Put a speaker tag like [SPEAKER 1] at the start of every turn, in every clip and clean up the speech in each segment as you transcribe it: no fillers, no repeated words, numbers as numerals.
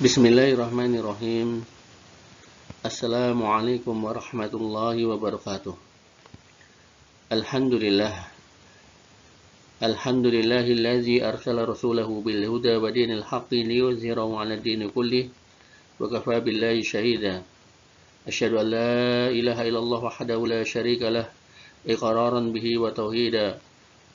[SPEAKER 1] Bismillahirrahmanirrahim. Assalamualaikum warahmatullahi wabarakatuh. Alhamdulillah. Alhamdulillahillazi arsala rasulahu bil huda wa dinil haqqi liyuzhirahu 'ala dini kullih wa kafa billahi shahida. Asyhadu an la ilaha illallah wahdahu la syarika lah iqraran bihi wa tauhida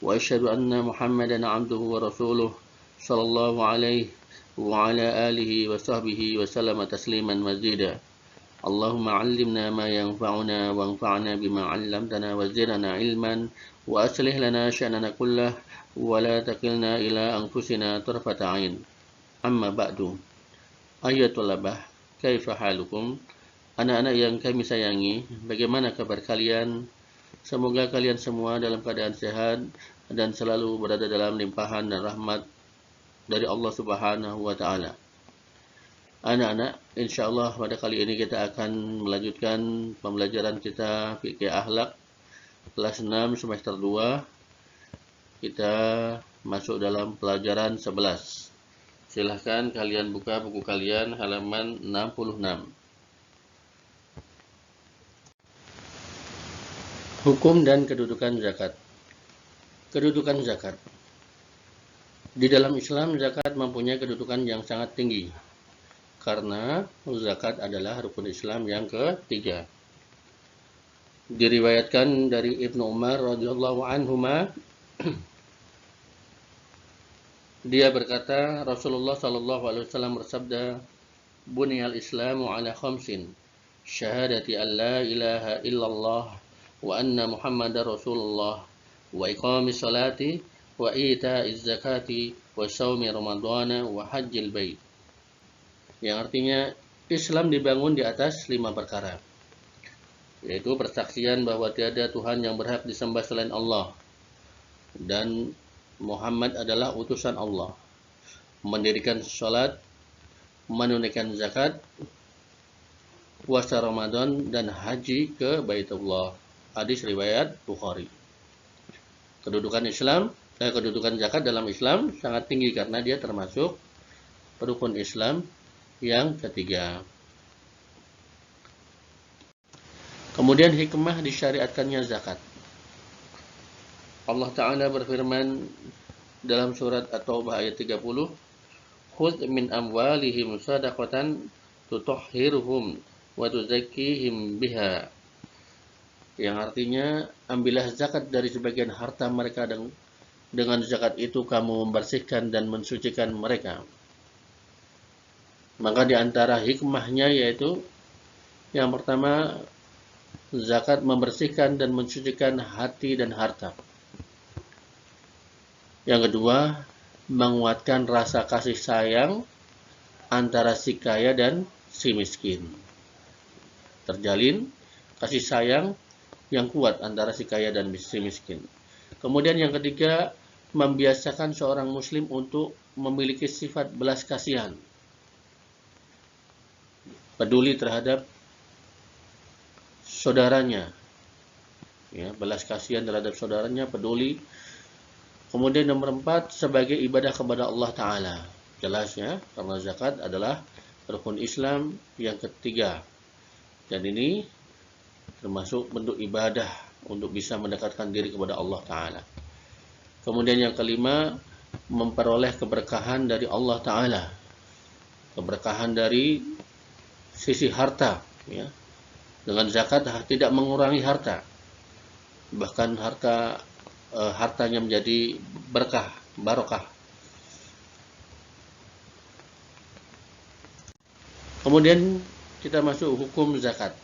[SPEAKER 1] wa asyhadu anna Muhammadan 'abduhu wa rasuluh sallallahu alaihi wa ala alihi wa sahbihi wa sallama tasliman mazida. Allahumma 'allimna ma yanfa'una wanfa'na bima 'allamtana wa zidna 'ilman wa aslih lana sya'nana kullah wa la takilna ila anfusina tarfata 'ain. Amma ba'du. Ayatul labah, kaifa halukum? Anak-anak yang kami sayangi, bagaimana kabar kalian? Semoga kalian semua dalam keadaan sehat dan selalu berada dalam limpahan dan rahmat dari Allah Subhanahu wa Ta'ala. Anak-anak, insyaallah pada kali ini kita akan melanjutkan pembelajaran kita fikih akhlak kelas 6 semester 2. Kita masuk dalam pelajaran 11. Silahkan kalian buka buku kalian halaman 66. Hukum dan kedudukan zakat. Kedudukan zakat. Di dalam Islam, zakat mempunyai kedudukan yang sangat tinggi karena zakat adalah rukun Islam yang ketiga. Diriwayatkan dari Ibnu Umar radhiyallahu anhuma, dia berkata, Rasulullah sallallahu alaihi wasallam bersabda, "Buniyal Islamu ala khamsin, syahadati an la ilaha illallah wa anna Muhammadar Rasulullah wa iqamis salati wa ita'iz zakati wa shaumi ramadhana wa hajjil bait." Yang artinya Islam dibangun di atas 5 perkara, yaitu persaksian bahwa tiada Tuhan yang berhak disembah selain Allah dan Muhammad adalah utusan Allah, mendirikan salat, menunaikan zakat, puasa Ramadan dan haji ke Baitullah. Hadis riwayat Bukhari. Kedudukan zakat dalam Islam sangat tinggi karena dia termasuk rukun Islam yang ketiga. Kemudian hikmah disyariatkannya zakat. Allah Ta'ala berfirman dalam surat At-Taubah ayat 30, "Khudz min amwalihim shadaqatan tutahhiruhum wa tuzakkihim biha." Yang artinya, ambillah zakat dari sebagian harta mereka dan dengan zakat itu kamu membersihkan dan mensucikan mereka. Maka di antara hikmahnya yaitu yang pertama, zakat membersihkan dan mensucikan hati dan harta. Yang kedua, menguatkan rasa kasih sayang antara si kaya dan si miskin. Terjalin kasih sayang yang kuat antara si kaya dan si miskin. Kemudian yang ketiga, membiasakan seorang muslim untuk memiliki sifat belas kasihan, peduli terhadap saudaranya, ya, belas kasihan terhadap saudaranya, peduli. Kemudian nomor 4, sebagai ibadah kepada Allah Ta'ala. Jelas ya, karena zakat adalah rukun Islam yang ketiga, dan ini termasuk bentuk ibadah untuk bisa mendekatkan diri kepada Allah Ta'ala. Kemudian yang kelima, memperoleh keberkahan dari Allah Ta'ala, keberkahan dari sisi harta, ya. Dengan zakat tidak mengurangi harta, bahkan hartanya menjadi berkah, barokah. Kemudian kita masuk hukum zakat.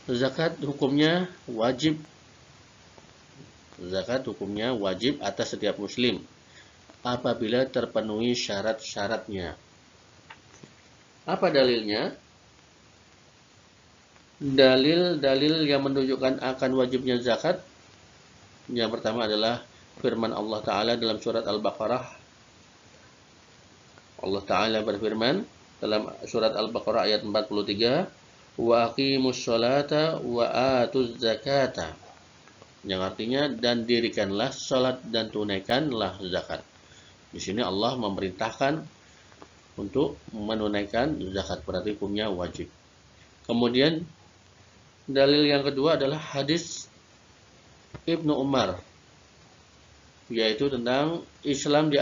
[SPEAKER 1] Zakat hukumnya wajib. Zakat hukumnya wajib atas setiap muslim apabila terpenuhi syarat-syaratnya. Apa dalilnya? Dalil-dalil yang menunjukkan akan wajibnya zakat, yang pertama adalah firman Allah Ta'ala dalam surat Al-Baqarah. Allah Ta'ala berfirman dalam surat Al-Baqarah ayat 43, "Wa aqimus sholata wa atuz zakata." Yang artinya, dan dirikanlah salat dan tunaikanlah zakat. Di sini Allah memerintahkan untuk menunaikan zakat, berarti hukumnya wajib. Kemudian dalil yang kedua adalah hadis Ibnu Umar, yaitu tentang Islam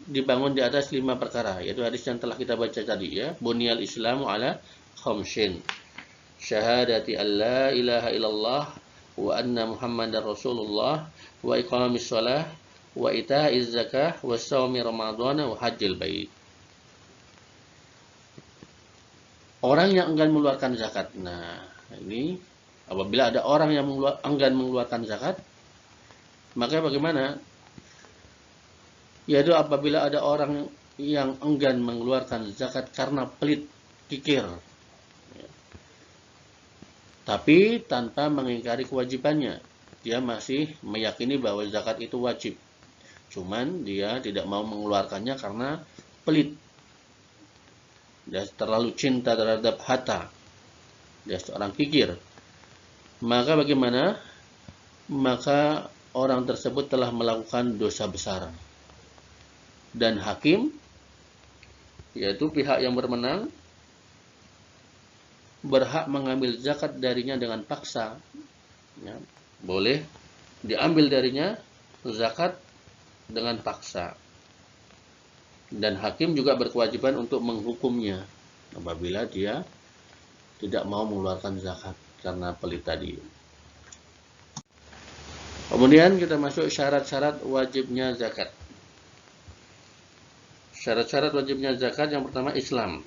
[SPEAKER 1] dibangun di atas 5 perkara, yaitu hadis yang telah kita baca tadi ya, bunyal islamu ala khamsin, syahadati an la ilaha illallah wa anna muhammadar rasulullah wa iqamis shalah wa ita'iz zakah wa shaumi ramadhana wa hajjil bait. Orang yang enggan mengeluarkan zakat. Nah, ini apabila ada orang yang enggan mengeluarkan zakat, maka bagaimana? Yaitu apabila ada orang yang enggan mengeluarkan zakat karena pelit kikir, tapi tanpa mengingkari kewajibannya. Dia masih meyakini bahwa zakat itu wajib, cuman dia tidak mau mengeluarkannya karena pelit. Dia terlalu cinta terhadap harta, dia seorang kikir. Maka bagaimana? Maka orang tersebut telah melakukan dosa besar. Dan hakim, yaitu pihak yang berwenang, berhak mengambil zakat darinya dengan paksa. Ya, boleh diambil darinya zakat dengan paksa. Dan hakim juga berkewajiban untuk menghukumnya apabila dia tidak mau mengeluarkan zakat karena pelit tadi. Kemudian kita masuk syarat-syarat wajibnya zakat. Syarat-syarat wajibnya zakat yang pertama Islam.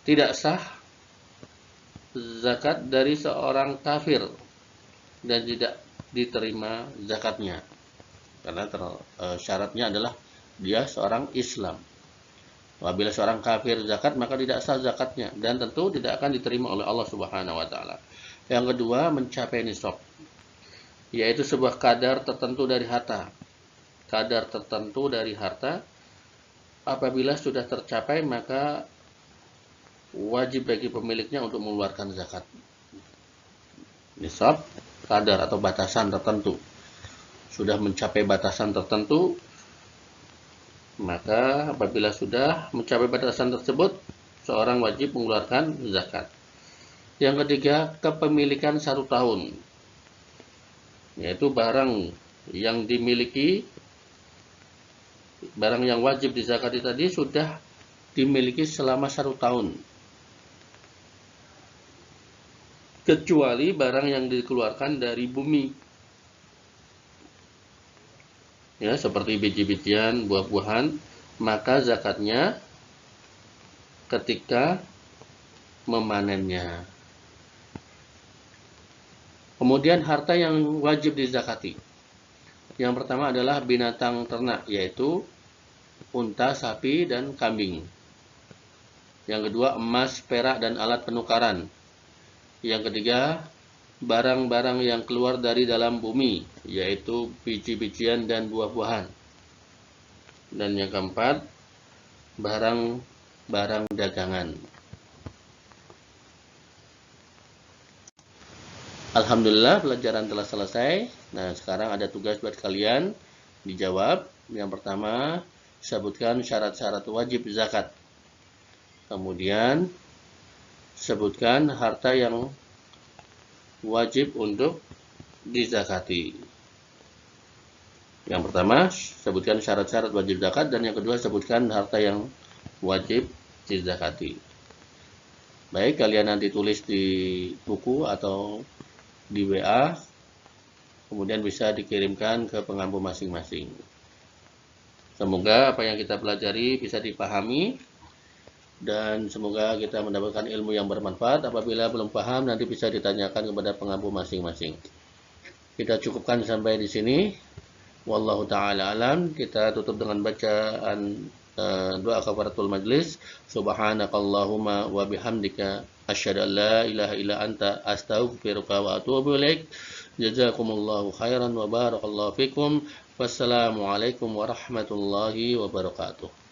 [SPEAKER 1] Tidak sah zakat dari seorang kafir dan tidak diterima zakatnya. Karena syaratnya adalah dia seorang Islam. Apabila seorang kafir zakat, maka tidak sah zakatnya dan tentu tidak akan diterima oleh Allah Subhanahu wa taala. Yang kedua, mencapai nisab, yaitu sebuah kadar tertentu dari harta. Kadar tertentu dari harta apabila sudah tercapai, maka wajib bagi pemiliknya untuk mengeluarkan zakat. Nisab, kadar atau batasan tertentu. Sudah mencapai batasan tertentu, maka apabila sudah mencapai batasan tersebut, seorang wajib mengeluarkan zakat. Yang ketiga, kepemilikan 1 tahun, yaitu barang yang dimiliki, barang yang wajib dizakati tadi sudah dimiliki selama 1 tahun, kecuali barang yang dikeluarkan dari bumi. Ya, seperti biji-bijian, buah-buahan, maka zakatnya ketika memanennya. Kemudian harta yang wajib dizakati. Yang pertama adalah binatang ternak, yaitu unta, sapi, dan kambing. Yang kedua, emas, perak, dan alat penukaran. Yang ketiga, barang-barang yang keluar dari dalam bumi, yaitu biji-bijian dan buah-buahan. Dan yang keempat, barang-barang dagangan. Alhamdulillah, pelajaran telah selesai. Nah, sekarang ada tugas buat kalian dijawab. Yang pertama, sebutkan syarat-syarat wajib zakat. Kemudian, sebutkan harta yang wajib untuk dizakati. Yang pertama, sebutkan syarat-syarat wajib zakat, dan yang kedua, sebutkan harta yang wajib dizakati. Baik, kalian nanti tulis di buku atau di WA, kemudian bisa dikirimkan ke pengampu masing-masing. Semoga apa yang kita pelajari bisa dipahami, dan semoga kita mendapatkan ilmu yang bermanfaat. Apabila belum paham, nanti bisa ditanyakan kepada pengampu masing-masing. Kita cukupkan sampai di sini. Wallahu ta'ala alam. Kita tutup dengan bacaan doa kafaratul majlis. Subhanakallahumma wa bihamdika asyhadu an la ilaha illa anta astaghfiruka wa atubu ilaik. Jazakumullahu khairan wa barakallahu fikum. Wassalamualaikum warahmatullahi wabarakatuh.